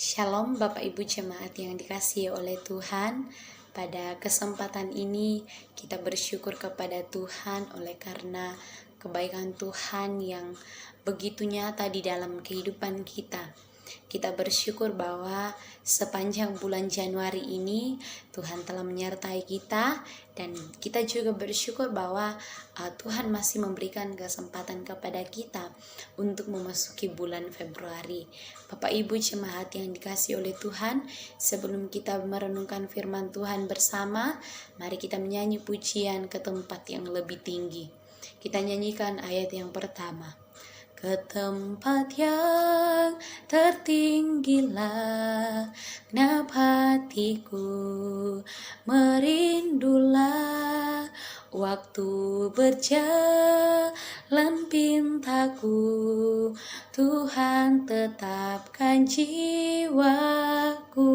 Shalom Bapak Ibu Jemaat yang dikasihi oleh Tuhan. Pada kesempatan ini kita bersyukur kepada Tuhan oleh karena kebaikan Tuhan yang begitu nyata di dalam kehidupan kita. Kita bersyukur bahwa sepanjang bulan Januari ini Tuhan telah menyertai kita, dan kita juga bersyukur bahwa Tuhan masih memberikan kesempatan kepada kita untuk memasuki bulan Februari. Bapak Ibu Jemaat yang dikasihi oleh Tuhan, sebelum kita merenungkan firman Tuhan bersama, mari kita menyanyi pujian ke tempat yang lebih tinggi. Kita nyanyikan ayat yang pertama. Ke tempat yang tertinggilah, genap hatiku merindulah. Waktu berjalan pintaku, Tuhan tetapkan jiwaku.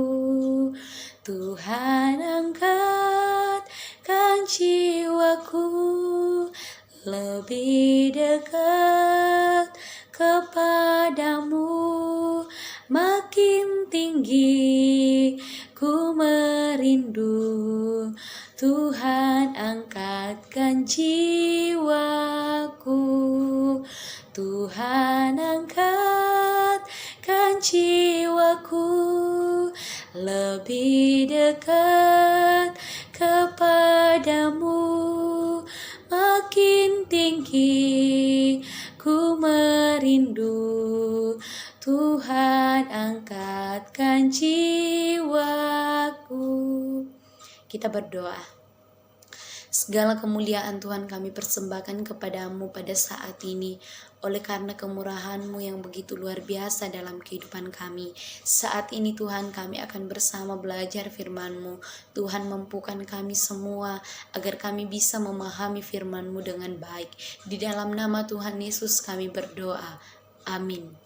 Tuhan angkatkan jiwaku lebih dekat kepadamu, makin tinggi ku merindu. Tuhan angkatkan jiwaku, Tuhan angkatkan jiwaku lebih dekat kepadamu, makin tinggi ku merindu. Tuhan angkatkan jiwaku. Kita berdoa. Segala kemuliaan Tuhan kami persembahkan kepadamu pada saat ini, oleh karena kemurahan-Mu yang begitu luar biasa dalam kehidupan kami. Saat ini Tuhan, kami akan bersama belajar firman-Mu. Tuhan, mampukan kami semua agar kami bisa memahami firman-Mu dengan baik. Di dalam nama Tuhan Yesus kami berdoa. Amin.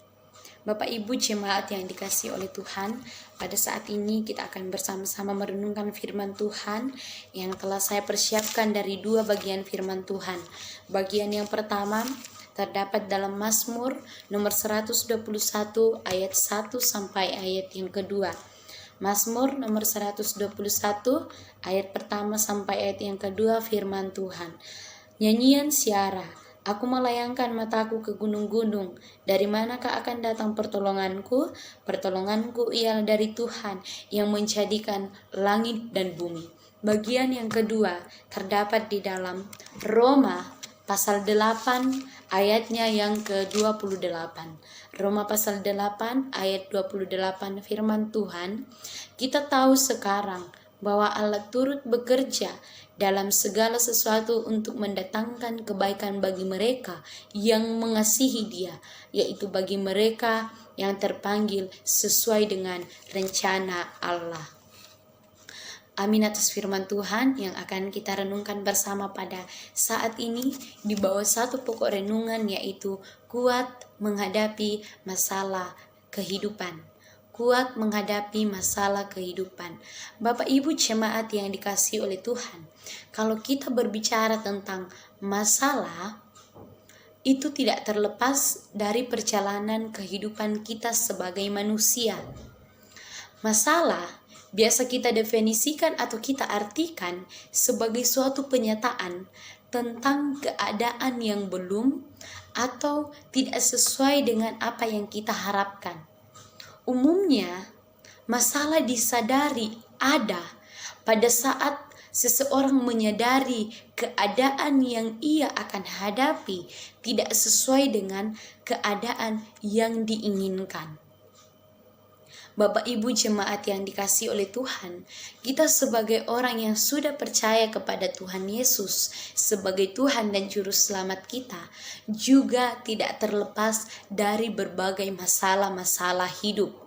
Bapak Ibu Jemaat yang dikasihi oleh Tuhan, pada saat ini kita akan bersama-sama merenungkan firman Tuhan yang telah saya persiapkan dari dua bagian firman Tuhan. Bagian yang pertama terdapat dalam Mazmur nomor 121 ayat 1 sampai ayat yang kedua. Mazmur nomor 121 ayat pertama sampai ayat yang kedua, firman Tuhan. Nyanyian Syara. Aku melayangkan mataku ke gunung-gunung. Dari manakah akan datang pertolonganku? Pertolonganku ialah dari Tuhan yang menjadikan langit dan bumi. Bagian yang kedua terdapat di dalam Roma pasal 8 ayatnya yang ke-28. Roma pasal 8 ayat 28, firman Tuhan. Kita tahu sekarang bahwa Allah turut bekerja dalam segala sesuatu untuk mendatangkan kebaikan bagi mereka yang mengasihi Dia, yaitu bagi mereka yang terpanggil sesuai dengan rencana Allah. Amin atas firman Tuhan yang akan kita renungkan bersama pada saat ini di bawah satu pokok renungan, yaitu kuat menghadapi masalah kehidupan. Kuat menghadapi masalah kehidupan. Bapak Ibu Jemaat yang dikasihi oleh Tuhan, kalau kita berbicara tentang masalah, itu tidak terlepas dari perjalanan kehidupan kita sebagai manusia. Masalah biasa kita definisikan atau kita artikan sebagai suatu penyataan tentang keadaan yang belum atau tidak sesuai dengan apa yang kita harapkan. Umumnya, masalah disadari ada pada saat seseorang menyadari keadaan yang ia akan hadapi tidak sesuai dengan keadaan yang diinginkan. Bapak Ibu Jemaat yang dikasihi oleh Tuhan, kita sebagai orang yang sudah percaya kepada Tuhan Yesus sebagai Tuhan dan Juru Selamat kita, juga tidak terlepas dari berbagai masalah-masalah hidup.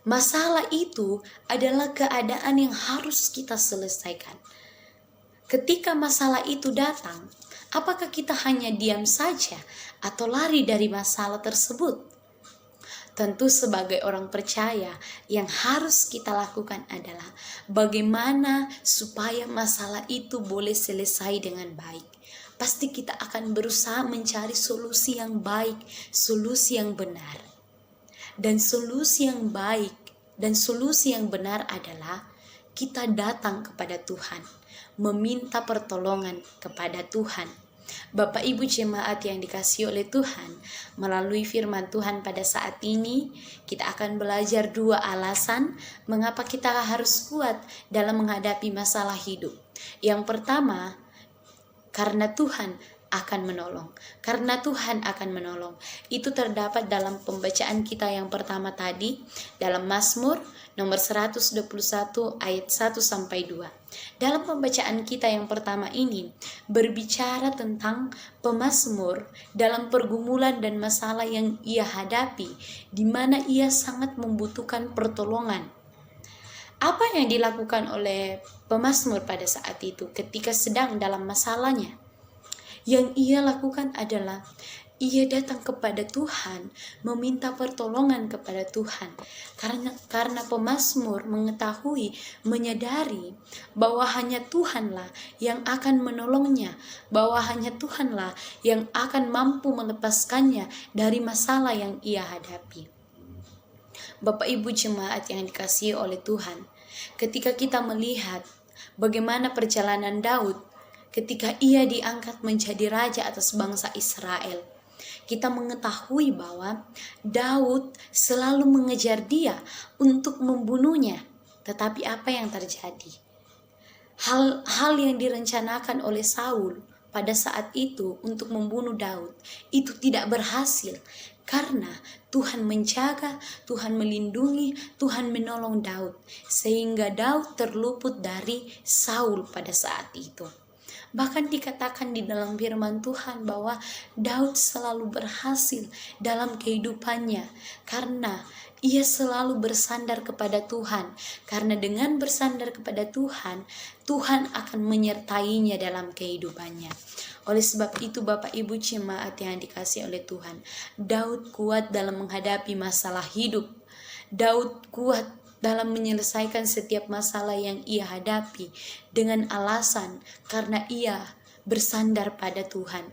Masalah itu adalah keadaan yang harus kita selesaikan. Ketika masalah itu datang, apakah kita hanya diam saja atau lari dari masalah tersebut? Tentu sebagai orang percaya, yang harus kita lakukan adalah bagaimana supaya masalah itu boleh selesai dengan baik. Pasti kita akan berusaha mencari solusi yang baik, solusi yang benar. Dan solusi yang baik dan solusi yang benar adalah kita datang kepada Tuhan, meminta pertolongan kepada Tuhan. Bapak Ibu jemaat yang dikasihi oleh Tuhan, melalui firman Tuhan pada saat ini kita akan belajar 2 alasan mengapa kita harus kuat dalam menghadapi masalah hidup. Yang pertama, karena Tuhan akan menolong. Karena Tuhan akan menolong. Itu terdapat dalam pembacaan kita yang pertama tadi, dalam Mazmur nomor 121 ayat 1-2. Dalam pembacaan kita yang pertama ini berbicara tentang pemazmur dalam pergumulan dan masalah yang ia hadapi, di mana ia sangat membutuhkan pertolongan. Apa yang dilakukan oleh pemazmur pada saat itu ketika sedang dalam masalahnya? Yang ia lakukan adalah ia datang kepada Tuhan, meminta pertolongan kepada Tuhan. Karena pemazmur mengetahui, menyadari bahwa hanya Tuhanlah yang akan menolongnya, bahwa hanya Tuhanlah yang akan mampu melepaskannya dari masalah yang ia hadapi. Bapak Ibu jemaat yang dikasihi oleh Tuhan, ketika kita melihat bagaimana perjalanan Daud ketika ia diangkat menjadi raja atas bangsa Israel, kita mengetahui bahwa Daud selalu mengejar dia untuk membunuhnya. Tetapi apa yang terjadi? Hal yang direncanakan oleh Saul pada saat itu untuk membunuh Daud itu tidak berhasil, karena Tuhan menjaga, Tuhan melindungi, Tuhan menolong Daud, sehingga Daud terluput dari Saul pada saat itu. Bahkan dikatakan di dalam firman Tuhan bahwa Daud selalu berhasil dalam kehidupannya karena ia selalu bersandar kepada Tuhan. Karena dengan bersandar kepada Tuhan, Tuhan akan menyertainya dalam kehidupannya. Oleh sebab itu Bapak Ibu jemaat yang dikasihi oleh Tuhan, Daud kuat dalam menghadapi masalah hidup. Daud kuat dalam menyelesaikan setiap masalah yang ia hadapi dengan alasan karena ia bersandar pada Tuhan.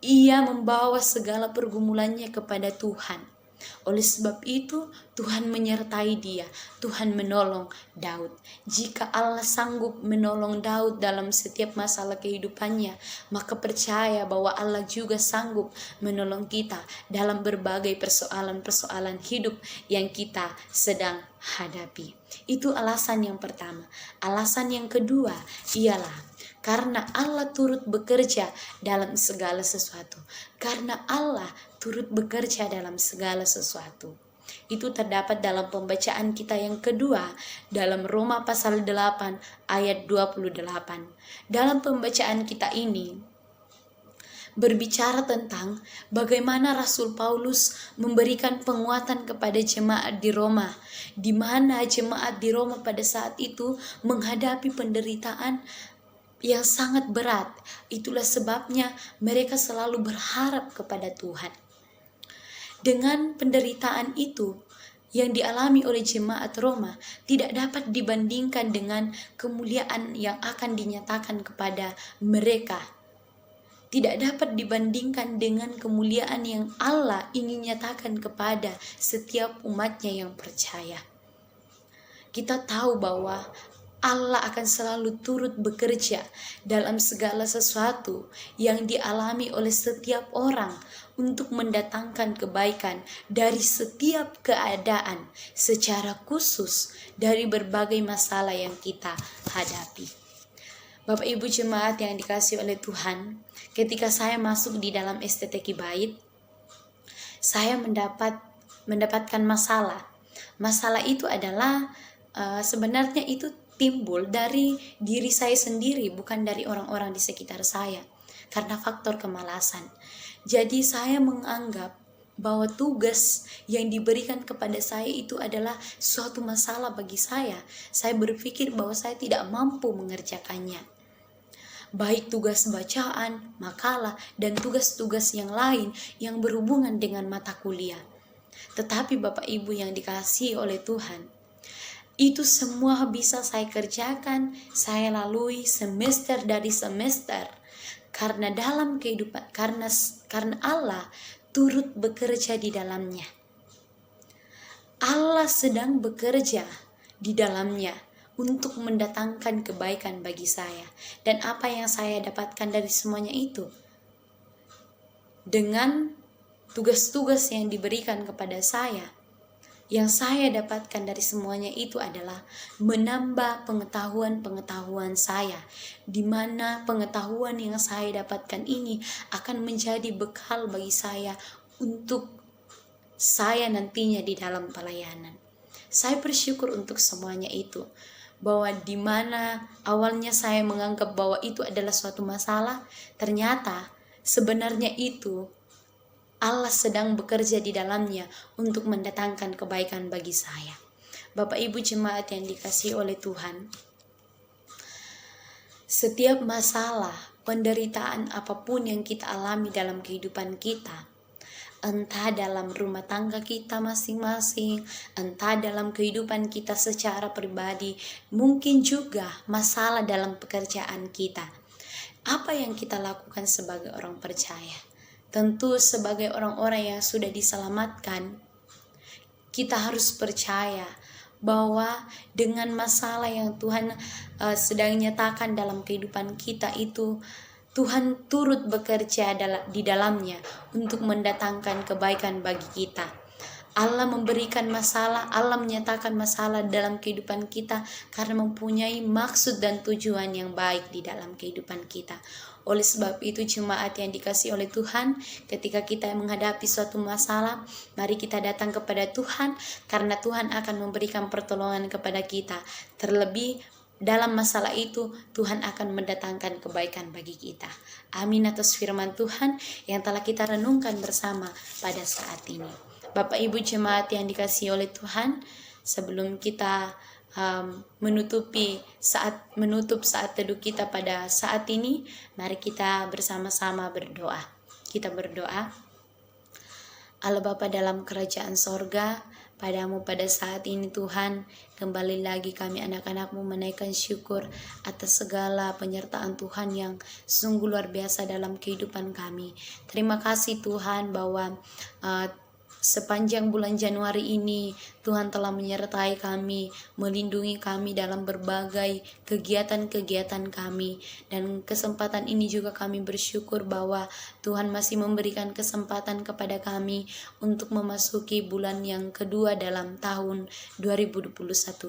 Ia membawa segala pergumulannya kepada Tuhan. Oleh sebab itu Tuhan menyertai dia, Tuhan menolong Daud. Jika Allah sanggup menolong Daud dalam setiap masalah kehidupannya, maka percaya bahwa Allah juga sanggup menolong kita dalam berbagai persoalan-persoalan hidup yang kita sedang hadapi. Itu alasan yang pertama. Alasan yang kedua ialah karena Allah turut bekerja dalam segala sesuatu. Karena Allah turut bekerja dalam segala sesuatu. Itu terdapat dalam pembacaan kita yang kedua dalam Roma pasal 8 ayat 28. Dalam pembacaan kita ini berbicara tentang bagaimana Rasul Paulus memberikan penguatan kepada jemaat di Roma, di mana jemaat di Roma pada saat itu menghadapi penderitaan yang sangat berat. Itulah sebabnya mereka selalu berharap kepada Tuhan. Dengan penderitaan itu yang dialami oleh jemaat Roma tidak dapat dibandingkan dengan kemuliaan yang akan dinyatakan kepada mereka. Tidak dapat dibandingkan dengan kemuliaan yang Allah ingin nyatakan kepada setiap umatnya yang percaya. Kita tahu bahwa Allah akan selalu turut bekerja dalam segala sesuatu yang dialami oleh setiap orang untuk mendatangkan kebaikan dari setiap keadaan, secara khusus dari berbagai masalah yang kita hadapi. Bapak Ibu jemaat yang dikasihi oleh Tuhan, ketika saya masuk di dalam STT Kibait, saya mendapatkan masalah. Masalah itu adalah sebenarnya itu timbul dari diri saya sendiri, bukan dari orang-orang di sekitar saya, karena faktor kemalasan. Jadi saya menganggap bahwa tugas yang diberikan kepada saya itu adalah suatu masalah bagi saya. Saya berpikir bahwa saya tidak mampu mengerjakannya. Baik tugas bacaan, makalah, dan tugas-tugas yang lain yang berhubungan dengan mata kuliah. Tetapi Bapak Ibu yang dikasihi oleh Tuhan, itu semua bisa saya kerjakan, saya lalui semester dari semester. Karena dalam kehidupan, karena Allah turut bekerja di dalamnya. Allah sedang bekerja di dalamnya untuk mendatangkan kebaikan bagi saya. Dan apa yang saya dapatkan dari semuanya itu? Dengan tugas-tugas yang diberikan kepada saya, yang saya dapatkan dari semuanya itu adalah menambah pengetahuan-pengetahuan saya, di mana pengetahuan yang saya dapatkan ini akan menjadi bekal bagi saya untuk saya nantinya di dalam pelayanan. Saya bersyukur untuk semuanya itu, bahwa di mana awalnya saya menganggap bahwa itu adalah suatu masalah, ternyata sebenarnya itu Allah sedang bekerja di dalamnya untuk mendatangkan kebaikan bagi saya. Bapak Ibu jemaat yang dikasihi oleh Tuhan, setiap masalah, penderitaan apapun yang kita alami dalam kehidupan kita, entah dalam rumah tangga kita masing-masing, entah dalam kehidupan kita secara pribadi, mungkin juga masalah dalam pekerjaan kita. Apa yang kita lakukan sebagai orang percaya? Tentu sebagai orang-orang yang sudah diselamatkan, kita harus percaya bahwa dengan masalah yang Tuhan sedang nyatakan dalam kehidupan kita itu, Tuhan turut bekerja di dalamnya untuk mendatangkan kebaikan bagi kita. Allah memberikan masalah, Allah menyatakan masalah dalam kehidupan kita karena mempunyai maksud dan tujuan yang baik di dalam kehidupan kita. Oleh sebab itu jemaat yang dikasihi oleh Tuhan, ketika kita menghadapi suatu masalah, mari kita datang kepada Tuhan karena Tuhan akan memberikan pertolongan kepada kita. Terlebih dalam masalah itu, Tuhan akan mendatangkan kebaikan bagi kita. Amin atas firman Tuhan yang telah kita renungkan bersama pada saat ini. Bapak Ibu jemaat yang dikasihi oleh Tuhan, sebelum kita menutup saat teduh kita pada saat ini, mari kita bersama-sama berdoa. Kita berdoa. Allah Bapa dalam kerajaan sorga, padamu pada saat ini Tuhan, kembali lagi kami anak-anakmu menaikkan syukur atas segala penyertaan Tuhan yang sungguh luar biasa dalam kehidupan kami. Terima kasih Tuhan bahwa sepanjang bulan Januari ini Tuhan telah menyertai kami, melindungi kami dalam berbagai kegiatan-kegiatan kami. Dan kesempatan ini juga kami bersyukur bahwa Tuhan masih memberikan kesempatan kepada kami untuk memasuki bulan yang kedua dalam tahun 2021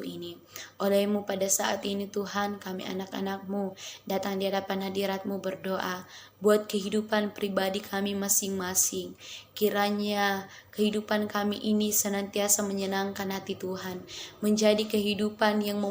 ini. Oleh-Mu pada saat ini Tuhan, kami anak-anak-Mu datang di hadapan hadirat-Mu berdoa buat kehidupan pribadi kami masing-masing. Kiranya kehidupan kami ini senantiasa menyenangkan hati Tuhan, menjadi kehidupan yang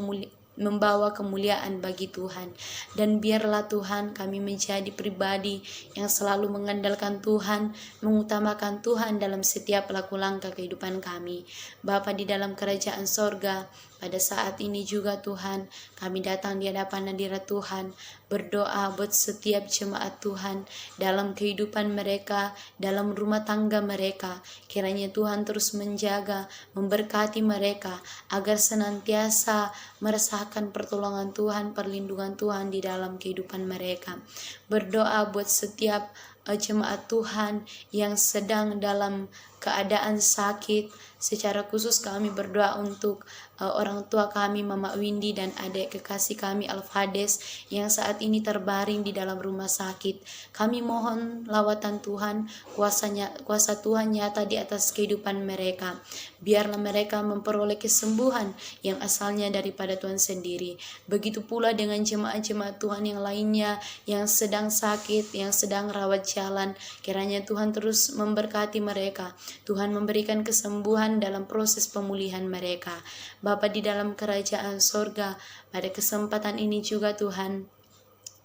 membawa kemuliaan bagi Tuhan. Dan biarlah Tuhan kami menjadi pribadi yang selalu mengandalkan Tuhan, mengutamakan Tuhan dalam setiap laku langkah kehidupan kami. Bapa di dalam kerajaan sorga, pada saat ini juga Tuhan, kami datang di hadapan hadirat Tuhan, berdoa buat setiap jemaat Tuhan dalam kehidupan mereka, dalam rumah tangga mereka. Kiranya Tuhan terus menjaga, memberkati mereka, agar senantiasa merasakan pertolongan Tuhan, perlindungan Tuhan di dalam kehidupan mereka. Berdoa buat setiap jemaat Tuhan yang sedang dalam keadaan sakit. Secara khusus kami berdoa untuk orang tua kami Mama Windy dan adik kekasih kami Alfades yang saat ini terbaring di dalam rumah sakit. Kami mohon lawatan Tuhan, kuasa Tuhan nyata di atas kehidupan mereka. Biarlah mereka memperoleh kesembuhan yang asalnya daripada Tuhan sendiri. Begitu pula dengan jemaat-jemaat Tuhan yang lainnya yang sedang sakit, yang sedang rawat jalan. Kiranya Tuhan terus memberkati mereka. Tuhan memberikan kesembuhan dalam proses pemulihan mereka. Bapa di dalam kerajaan sorga, pada kesempatan ini juga Tuhan,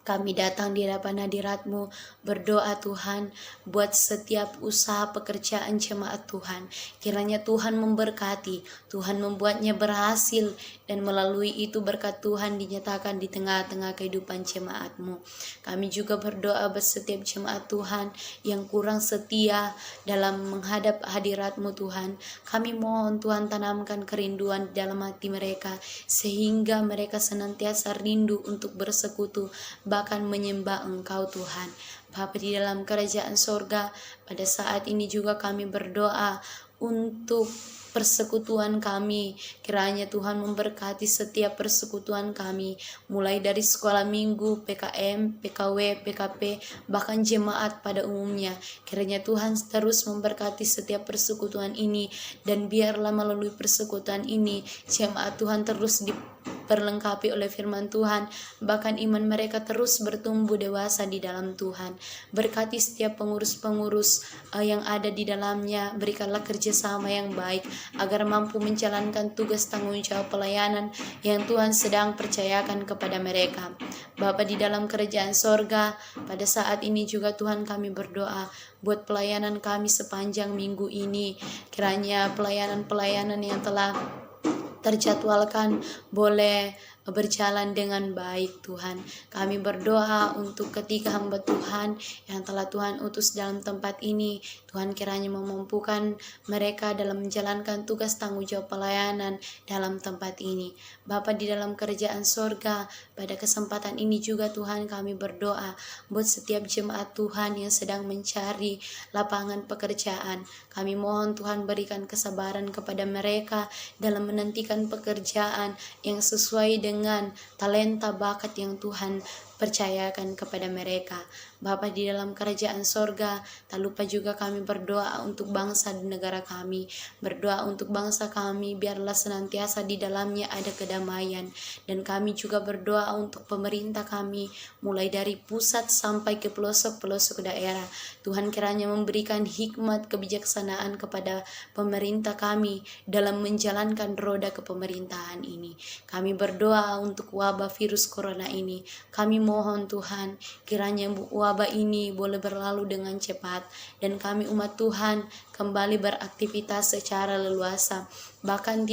kami datang di hadapan hadirat-Mu berdoa Tuhan buat setiap usaha pekerjaan jemaat Tuhan. Kiranya Tuhan memberkati, Tuhan membuatnya berhasil, dan melalui itu berkat Tuhan dinyatakan di tengah-tengah kehidupan jemaat-Mu. Kami juga berdoa buat setiap jemaat Tuhan yang kurang setia dalam menghadap hadirat-Mu Tuhan. Kami mohon Tuhan tanamkan kerinduan di dalam hati mereka, sehingga mereka senantiasa rindu untuk bersekutu, bahkan menyembah Engkau Tuhan. Bapa di dalam kerajaan sorga, pada saat ini juga kami berdoa untuk persekutuan kami. Kiranya Tuhan memberkati setiap persekutuan kami, mulai dari sekolah minggu, PKM, PKW, PKP, bahkan jemaat pada umumnya. Kiranya Tuhan terus memberkati setiap persekutuan ini, dan biarlah melalui persekutuan ini jemaat Tuhan terus diperlengkapi oleh firman Tuhan, bahkan iman mereka terus bertumbuh dewasa di dalam Tuhan. Berkati setiap pengurus-pengurus yang ada di dalamnya, berikanlah kerjasama yang baik agar mampu menjalankan tugas tanggung jawab pelayanan yang Tuhan sedang percayakan kepada mereka. Bapa di dalam kerajaan sorga, pada saat ini juga Tuhan kami berdoa buat pelayanan kami sepanjang minggu ini. Kiranya pelayanan-pelayanan yang telah terjadwalkan boleh berjalan dengan baik Tuhan. Kami berdoa untuk ketiga hamba Tuhan yang telah Tuhan utus dalam tempat ini. Tuhan kiranya memampukan mereka dalam menjalankan tugas tanggung jawab pelayanan dalam tempat ini. Bapa di dalam kerajaan sorga, pada kesempatan ini juga Tuhan kami berdoa buat setiap jemaat Tuhan yang sedang mencari lapangan pekerjaan. Kami mohon Tuhan berikan kesabaran kepada mereka dalam menantikan pekerjaan yang sesuai dengan talenta bakat yang Tuhan percayakan kepada mereka. Bapa di dalam kerajaan sorga, tak lupa juga kami berdoa untuk bangsa dan negara kami. Berdoa untuk bangsa kami, biarlah senantiasa di dalamnya ada kedamaian. Dan kami juga berdoa untuk pemerintah kami, mulai dari pusat sampai ke pelosok-pelosok daerah. Tuhan kiranya memberikan hikmat kebijaksanaan kepada pemerintah kami dalam menjalankan roda kepemerintahan ini. Kami berdoa untuk wabah virus corona ini. Kami mohon Tuhan, kiranya wabah ini boleh berlalu dengan cepat, dan kami umat Tuhan kembali beraktivitas secara leluasa. Bahkan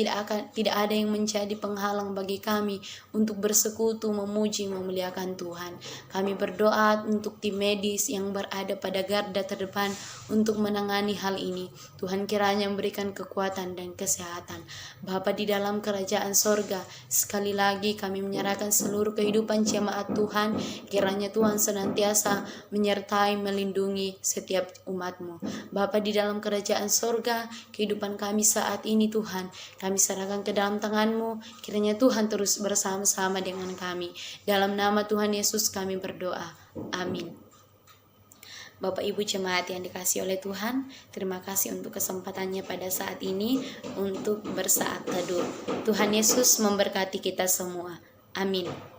tidak ada yang menjadi penghalang bagi kami untuk bersekutu, memuji, memuliakan Tuhan. Kami berdoa untuk tim medis yang berada pada garda terdepan untuk menangani hal ini. Tuhan kiranya memberikan kekuatan dan kesehatan. Bapa di dalam kerajaan sorga, sekali lagi kami menyerahkan seluruh kehidupan jemaat Tuhan. Kiranya Tuhan senantiasa menyertai, melindungi setiap umat-Mu. Bapa di dalam kerajaan sorga, kehidupan kami saat ini Tuhan, kami serahkan ke dalam tangan-Mu. Kiranya Tuhan terus bersama-sama dengan kami. Dalam nama Tuhan Yesus kami berdoa. Amin. Bapak Ibu jemaat yang dikasihi oleh Tuhan, terima kasih untuk kesempatannya pada saat ini untuk bersaat teduh. Tuhan Yesus memberkati kita semua. Amin.